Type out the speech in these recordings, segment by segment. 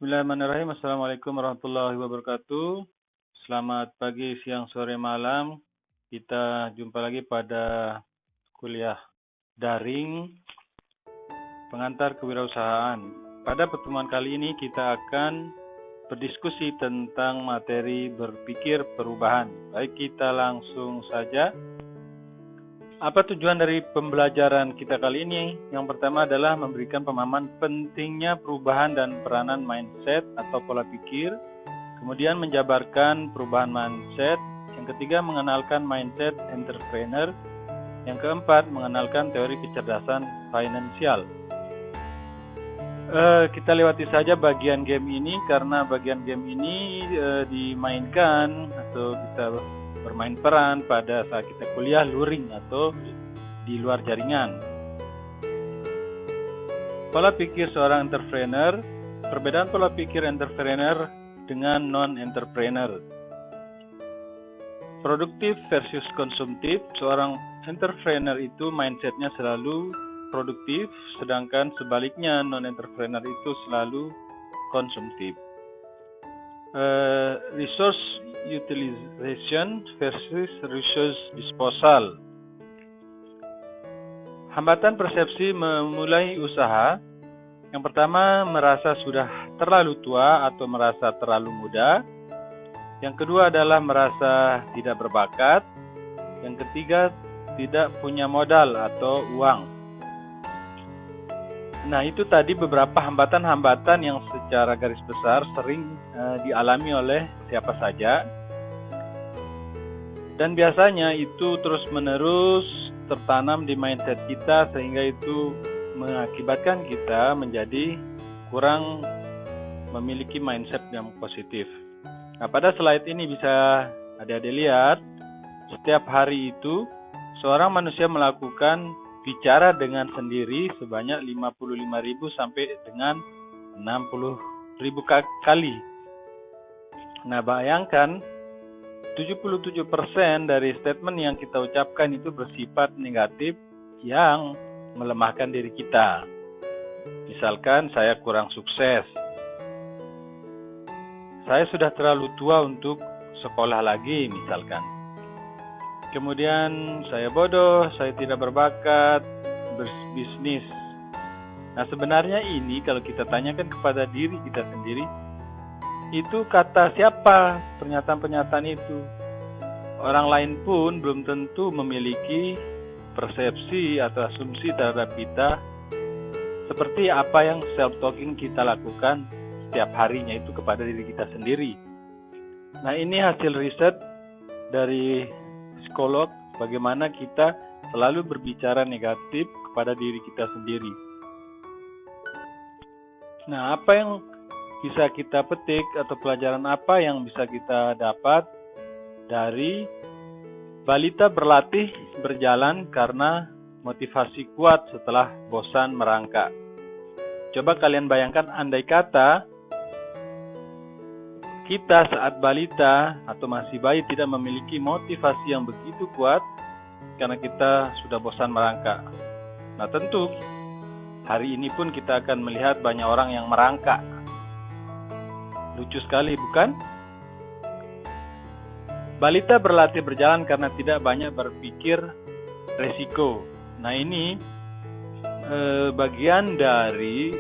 Bismillahirrahmanirrahim. Assalamualaikum warahmatullahi wabarakatuh. Selamat pagi, siang, sore, malam. Kita jumpa lagi pada kuliah daring pengantar kewirausahaan. Pada pertemuan kali ini kita akan berdiskusi tentang materi berpikir perubahan. Baik, kita langsung saja. Apa tujuan dari pembelajaran kita kali ini? Yang pertama adalah memberikan pemahaman pentingnya perubahan dan peranan mindset atau pola pikir. Kemudian menjabarkan perubahan mindset. Yang ketiga, mengenalkan mindset entrepreneur. Yang keempat, mengenalkan teori kecerdasan finansial. Kita lewati saja bagian game ini karena bagian game ini dimainkan atau kita bermain peran pada saat kita kuliah luring atau di luar jaringan. Pola pikir seorang entrepreneur, perbedaan pola pikir entrepreneur dengan non-entrepreneur. Produktif versus konsumtif, seorang entrepreneur itu mindsetnya selalu produktif, sedangkan sebaliknya non-entrepreneur itu selalu konsumtif. Resource utilization versus resource disposal. Hambatan persepsi memulai usaha. Yang pertama, merasa sudah terlalu tua atau merasa terlalu muda. Yang kedua adalah merasa tidak berbakat. Yang ketiga, tidak punya modal atau uang. Nah, itu tadi beberapa hambatan-hambatan yang secara garis besar sering dialami oleh siapa saja. Dan biasanya itu terus-menerus tertanam di mindset kita sehingga itu mengakibatkan kita menjadi kurang memiliki mindset yang positif. Nah, pada slide ini bisa adik-adik lihat, setiap hari itu seorang manusia melakukan bicara dengan sendiri sebanyak 55.000 sampai dengan 60.000 kali. Nah, bayangkan 77% dari statement yang kita ucapkan itu bersifat negatif yang melemahkan diri kita. Misalkan saya kurang sukses. Saya sudah terlalu tua untuk sekolah lagi misalkan. Kemudian saya bodoh, saya tidak berbakat berbisnis. Nah, sebenarnya ini kalau kita tanyakan kepada diri kita sendiri, itu kata siapa pernyataan-pernyataan itu? Orang lain pun belum tentu memiliki persepsi atau asumsi terhadap kita seperti apa yang self-talking kita lakukan setiap harinya itu kepada diri kita sendiri. Nah, ini hasil riset dari psikolog, bagaimana kita selalu berbicara negatif kepada diri kita sendiri. Nah, apa yang bisa kita petik atau pelajaran apa yang bisa kita dapat dari balita berlatih berjalan karena motivasi kuat setelah bosan merangkak? Coba kalian bayangkan andai kata kita saat balita atau masih bayi tidak memiliki motivasi yang begitu kuat karena kita sudah bosan merangkak. Nah, tentu hari ini pun kita akan melihat banyak orang yang merangkak. Lucu sekali, bukan? Balita berlatih berjalan karena tidak banyak berpikir resiko. Nah, ini bagian dari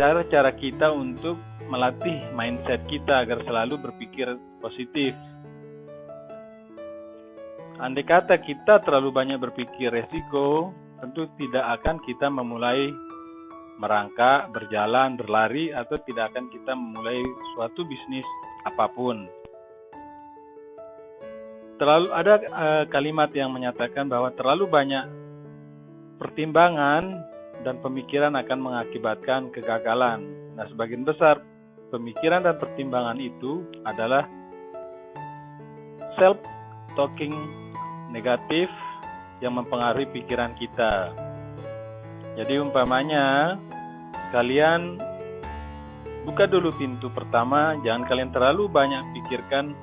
cara-cara kita untuk melatih mindset kita agar selalu berpikir positif. Andai kata kita terlalu banyak berpikir resiko, tentu tidak akan kita memulai merangkak, berjalan, berlari, atau tidak akan kita memulai suatu bisnis apapun. Ada kalimat yang menyatakan bahwa terlalu banyak pertimbangan dan pemikiran akan mengakibatkan kegagalan. Nah, sebagian besar pemikiran dan pertimbangan itu adalah self-talking negatif yang mempengaruhi pikiran kita. Jadi umpamanya, kalian buka dulu pintu pertama, jangan kalian terlalu banyak pikirkan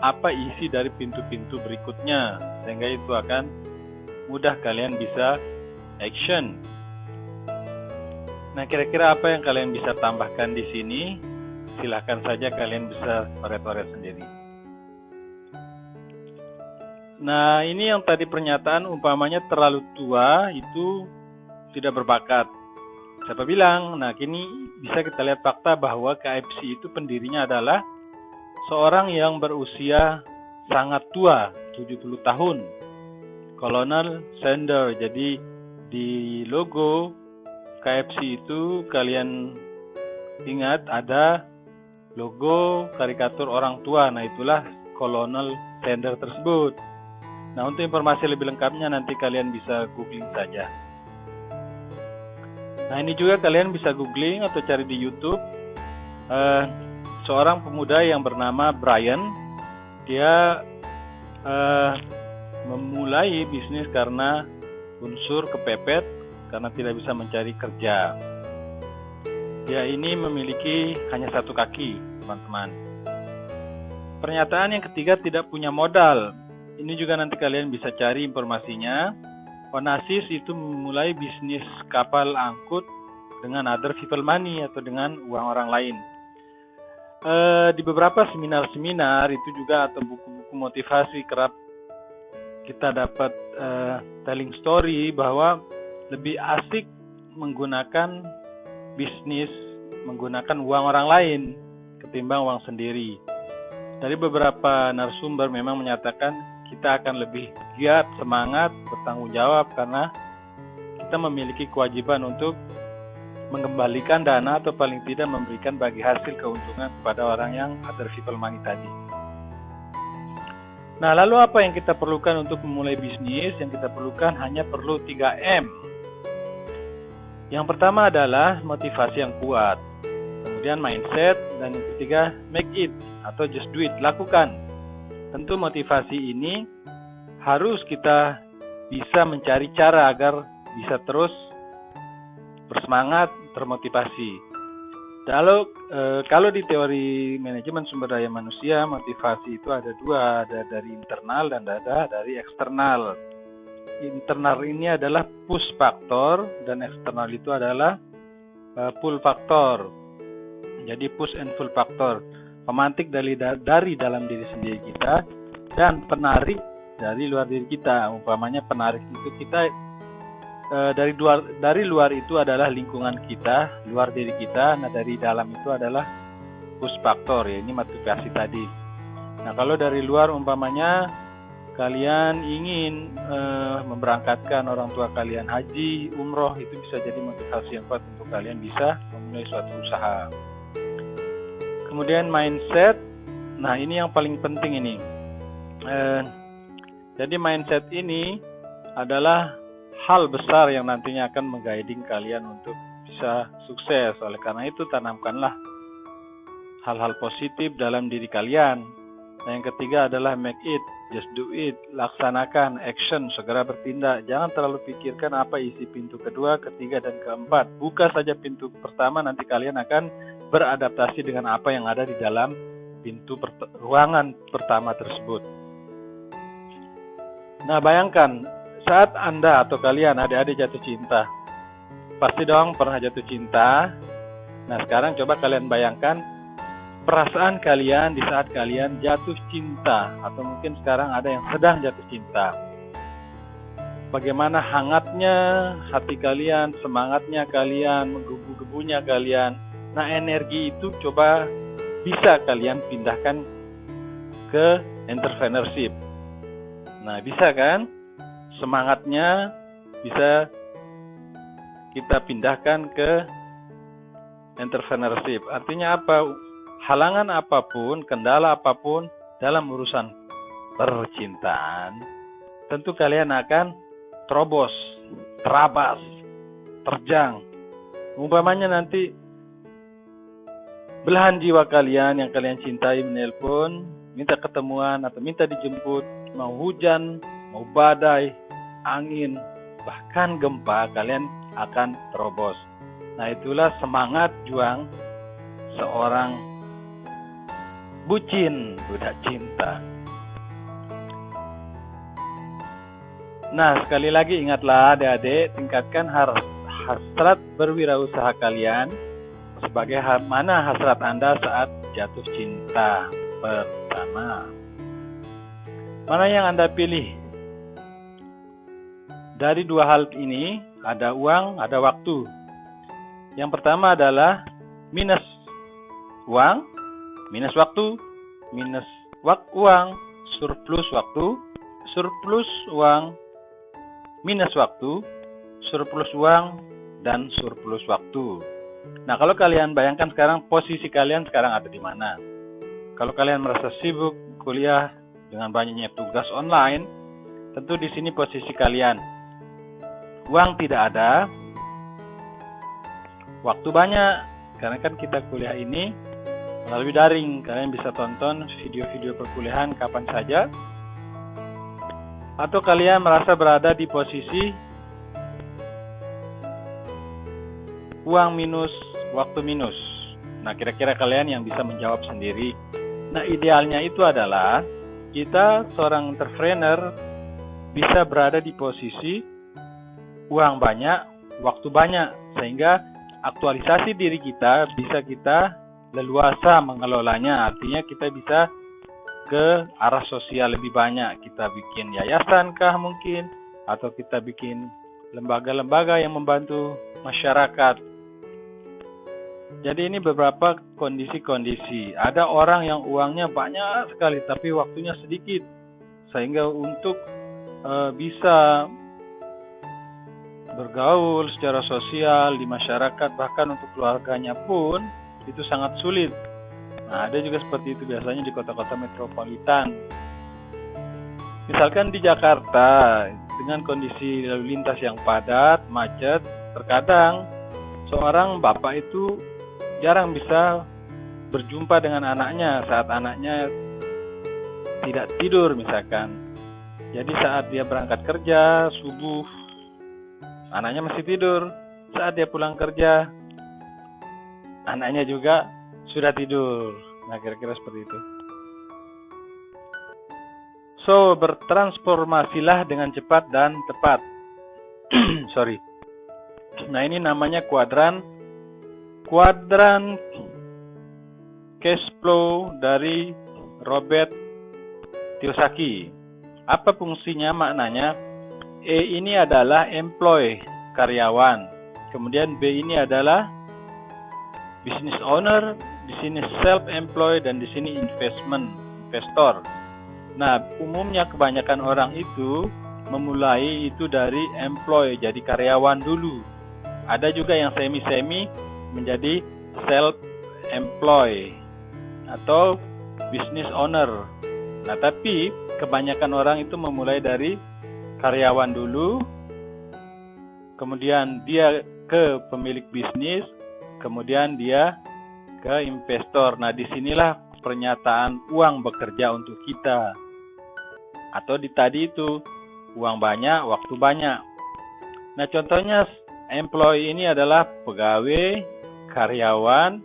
apa isi dari pintu-pintu berikutnya, sehingga itu akan mudah kalian bisa action. Nah, kira-kira apa yang kalian bisa tambahkan di sini? silahkan saja kalian bisa coret-coret sendiri. Nah, ini yang tadi pernyataan umpamanya terlalu tua itu tidak berbakat. Siapa bilang? Nah, kini bisa kita lihat fakta bahwa KFC itu pendirinya adalah seorang yang berusia sangat tua, 70 tahun. Colonel Sanders. Jadi di logo KFC itu kalian ingat ada logo karikatur orang tua. Nah, itulah Colonel Sanders tersebut. Nah, untuk informasi lebih lengkapnya nanti kalian bisa googling saja. Nah, ini juga kalian bisa googling atau cari di YouTube. Seorang pemuda yang bernama Brian, dia memulai bisnis karena unsur kepepet, karena tidak bisa mencari kerja. Dia ini memiliki hanya satu kaki, teman-teman. Pernyataan yang ketiga, tidak punya modal. Ini juga nanti kalian bisa cari informasinya. Onassis itu memulai bisnis kapal angkut dengan other people money atau dengan uang orang lain. Di beberapa seminar-seminar itu juga atau buku-buku motivasi kerap kita dapat telling story bahwa lebih asik menggunakan bisnis, menggunakan uang orang lain ketimbang uang sendiri. Dari beberapa narasumber memang menyatakan kita akan lebih giat, semangat, bertanggung jawab karena kita memiliki kewajiban untuk mengembalikan dana atau paling tidak memberikan bagi hasil keuntungan kepada orang yang other people money tadi. Nah, lalu apa yang kita perlukan untuk memulai bisnis? Yang kita perlukan hanya perlu 3M. Yang pertama adalah motivasi yang kuat, kemudian mindset, dan yang ketiga make it atau just do it, lakukan. Tentu motivasi ini harus kita bisa mencari cara agar bisa terus bersemangat, termotivasi. Kalau di teori manajemen sumber daya manusia, motivasi itu ada dua, ada dari internal dan ada dari eksternal. Internal ini adalah push faktor dan eksternal itu adalah pull faktor. Jadi push and pull faktor. Pemantik dari dalam diri sendiri kita dan penarik dari luar diri kita. Umpamanya penarik itu kita dari luar itu adalah lingkungan kita, luar diri kita. Nah, dari dalam itu adalah push faktor, ya, ini motivasi tadi. Nah, kalau dari luar umpamanya kalian ingin memberangkatkan orang tua kalian haji, umroh, itu bisa jadi motivasi yang kuat untuk kalian bisa memulai suatu usaha. Kemudian mindset, nah ini yang paling penting ini. Jadi mindset ini adalah hal besar yang nantinya akan mengguiding kalian untuk bisa sukses. Oleh karena itu tanamkanlah hal-hal positif dalam diri kalian. Nah, yang ketiga adalah make it, just do it, laksanakan, action, segera bertindak. Jangan terlalu pikirkan apa isi pintu kedua, ketiga, dan keempat. Buka saja pintu pertama, nanti kalian akan beradaptasi dengan apa yang ada di dalam pintu ruangan pertama tersebut. Nah, bayangkan saat Anda atau kalian adik-adik jatuh cinta. Pasti dong pernah jatuh cinta. Nah, sekarang coba kalian bayangkan perasaan kalian di saat kalian jatuh cinta, atau mungkin sekarang ada yang sedang jatuh cinta. Bagaimana hangatnya hati kalian, semangatnya kalian, menggebu-gebunya kalian. Nah, energi itu coba bisa kalian pindahkan ke entrepreneurship. Nah, bisa kan? Semangatnya bisa kita pindahkan ke entrepreneurship. Artinya apa? Halangan apapun, kendala apapun dalam urusan percintaan, tentu kalian akan terobos, terabas, terjang. Umpamanya nanti belahan jiwa kalian yang kalian cintai menelpon, minta ketemuan atau minta dijemput, mau hujan, mau badai, angin, bahkan gempa, kalian akan terobos. Nah, itulah semangat juang seorang bucin budak cinta. Nah, sekali lagi ingatlah adik-adik, tingkatkan hasrat berwirausaha kalian, Mana hasrat Anda saat jatuh cinta pertama? Mana yang Anda pilih? Dari dua hal ini, ada uang, ada waktu. Yang pertama adalah minus uang, minus waktu, minus uang, surplus waktu, surplus uang, minus waktu, surplus uang, dan surplus waktu. Nah, kalau kalian bayangkan sekarang posisi kalian sekarang ada di mana? Kalau kalian merasa sibuk kuliah dengan banyaknya tugas online, tentu di sini posisi kalian. Uang tidak ada, waktu banyak, karena kan kita kuliah ini melalui daring. Kalian bisa tonton video-video perkuliahan kapan saja. Atau kalian merasa berada di posisi uang minus, waktu minus. Nah, kira-kira kalian yang bisa menjawab sendiri. Nah, idealnya itu adalah kita seorang entrepreneur bisa berada di posisi uang banyak, waktu banyak, sehingga aktualisasi diri kita bisa kita leluasa mengelolanya. Artinya kita bisa ke arah sosial lebih banyak. Kita bikin yayasan kah mungkin, atau kita bikin lembaga-lembaga yang membantu masyarakat. Jadi ini beberapa kondisi-kondisi. Ada orang yang uangnya banyak sekali tapi waktunya sedikit, sehingga untuk bisa bergaul secara sosial di masyarakat, bahkan untuk keluarganya pun itu sangat sulit. Nah, ada juga seperti itu biasanya di kota-kota metropolitan. Misalkan di Jakarta, dengan kondisi lalu lintas yang padat, macet, terkadang seorang bapak itu jarang bisa berjumpa dengan anaknya saat anaknya tidak tidur misalkan. Jadi saat dia berangkat kerja, subuh, anaknya masih tidur. Saat dia pulang kerja, anaknya juga sudah tidur. Nah, kira-kira seperti itu. So, bertransformasilah dengan cepat dan tepat. Sorry. Nah, ini namanya kuadran cash flow dari Robert Kiyosaki. Apa fungsinya, maknanya? E ini adalah employee, karyawan. Kemudian B ini adalah business owner, di sini self-employed, dan di sini investor. Nah, umumnya kebanyakan orang itu memulai itu dari employee, jadi karyawan dulu. Ada juga yang semi-semi menjadi self-employed atau business owner. Nah, tapi kebanyakan orang itu memulai dari karyawan dulu, kemudian dia ke pemilik bisnis, kemudian dia ke investor. Nah, disinilah pernyataan uang bekerja untuk kita. Atau tadi itu, uang banyak, waktu banyak. Nah, contohnya employee ini adalah pegawai, karyawan,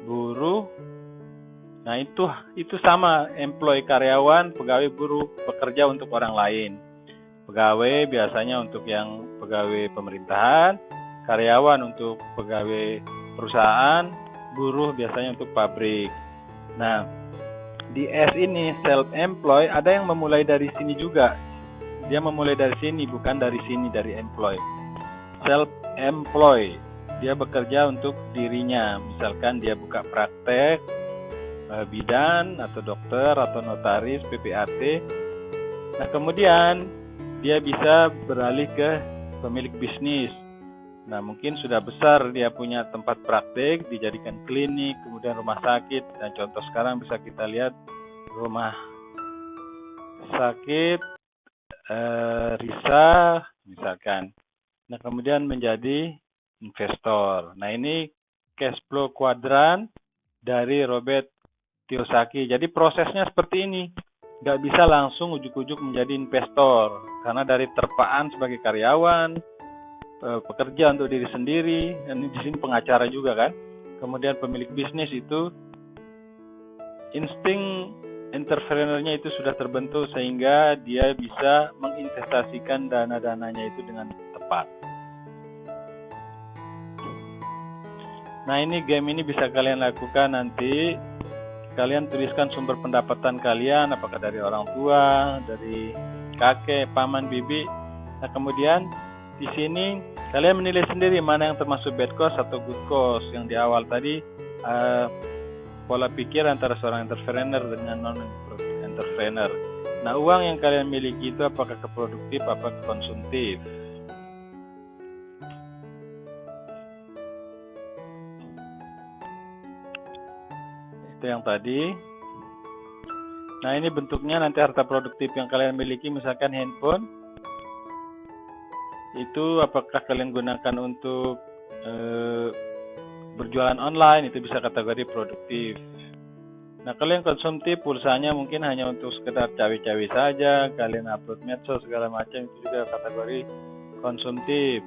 buruh. Nah, itu sama, employee, karyawan, pegawai, buruh, bekerja untuk orang lain. Pegawai biasanya untuk yang pegawai pemerintahan, karyawan untuk pegawai perusahaan, buruh biasanya untuk pabrik. Nah, di S ini self-employed, ada yang memulai dari sini juga. Dia memulai dari sini, bukan dari sini, dari employee. Self-employed, dia bekerja untuk dirinya. Misalkan dia buka praktek bidan atau dokter atau notaris, PPAT. Nah, kemudian dia bisa beralih ke pemilik bisnis. Nah, mungkin sudah besar, dia punya tempat praktek, dijadikan klinik, kemudian rumah sakit. Dan contoh sekarang bisa kita lihat rumah sakit Risa misalkan. Nah, kemudian menjadi investor. Nah, ini cash flow quadrant dari Robert Kiyosaki. Jadi prosesnya seperti ini. Nggak bisa langsung ujuk-ujuk menjadi investor. Karena dari terpaan sebagai karyawan, pekerja untuk diri sendiri, dan di sini pengacara juga kan. Kemudian pemilik bisnis itu insting entrepreneurnya itu sudah terbentuk sehingga dia bisa menginvestasikan dana-dananya itu dengan tepat. Nah, ini game ini bisa kalian lakukan nanti. Kalian tuliskan sumber pendapatan kalian, apakah dari orang tua, dari kakek, paman, bibi. Nah, kemudian di sini kalian menilai sendiri mana yang termasuk bad cost atau good cost. Yang di awal tadi pola pikir antara seorang entrepreneur dengan non-entrepreneur. Nah, uang yang kalian miliki itu apakah produktif, apakah konsumtif. Itu yang tadi. Nah, ini bentuknya nanti harta produktif yang kalian miliki, misalkan handphone. Itu apakah kalian gunakan untuk berjualan online, itu bisa kategori produktif. Nah, kalian konsumtif, pulsanya mungkin hanya untuk sekedar cawi-cawi saja, kalian upload medsos segala macam, itu juga kategori konsumtif.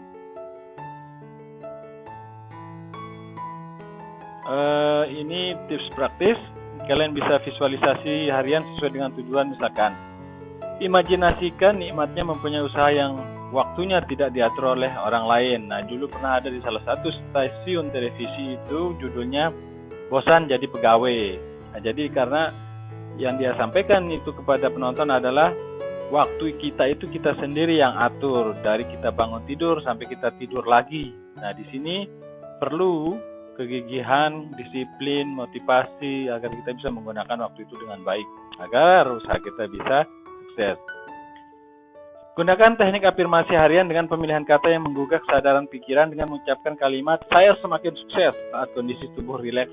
Ini tips praktis, kalian bisa visualisasi harian sesuai dengan tujuan. Misalkan, imajinasikan nikmatnya mempunyai usaha yang waktunya tidak diatur oleh orang lain. Nah, dulu pernah ada di salah satu stasiun televisi itu judulnya Bosan Jadi Pegawai. Nah, jadi karena yang dia sampaikan itu kepada penonton adalah waktu kita itu kita sendiri yang atur, dari kita bangun tidur sampai kita tidur lagi. Nah, di sini perlu kegigihan, disiplin, motivasi agar kita bisa menggunakan waktu itu dengan baik, agar usaha kita bisa sukses. Gunakan teknik afirmasi harian dengan pemilihan kata yang menggugah kesadaran pikiran dengan mengucapkan kalimat "saya semakin sukses" saat kondisi tubuh rileks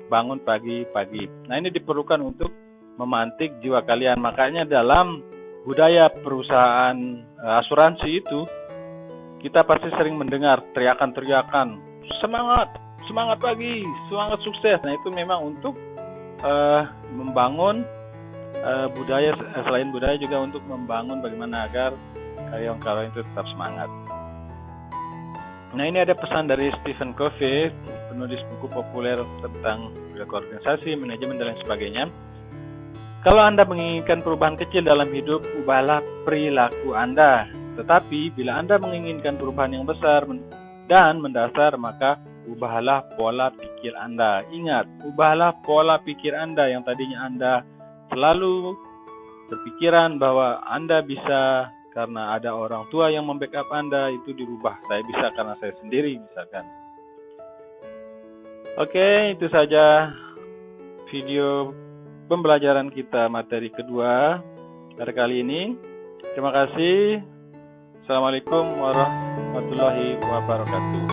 bangun pagi-pagi. Nah, ini diperlukan untuk memantik jiwa kalian. Makanya dalam budaya perusahaan asuransi itu, kita pasti sering mendengar teriakan-teriakan, semangat, semangat pagi, semangat sukses. Nah, itu memang untuk membangun budaya, selain budaya juga untuk membangun bagaimana agar karyawan-karyawan itu tetap semangat. Nah, ini ada pesan dari Stephen Covey, penulis buku populer tentang perilaku organisasi, manajemen, dan lain sebagainya. Kalau Anda menginginkan perubahan kecil dalam hidup, ubahlah perilaku Anda. Tetapi bila Anda menginginkan perubahan yang besar dan mendasar, maka ubahlah pola pikir Anda. Ingat, ubahlah pola pikir Anda yang tadinya Anda selalu berpikiran bahwa Anda bisa karena ada orang tua yang membackup Anda, itu dirubah. Saya bisa karena saya sendiri, misalkan. Oke, itu saja video pembelajaran kita materi kedua pada kali ini. Terima kasih. Assalamualaikum warahmatullahi wabarakatuh.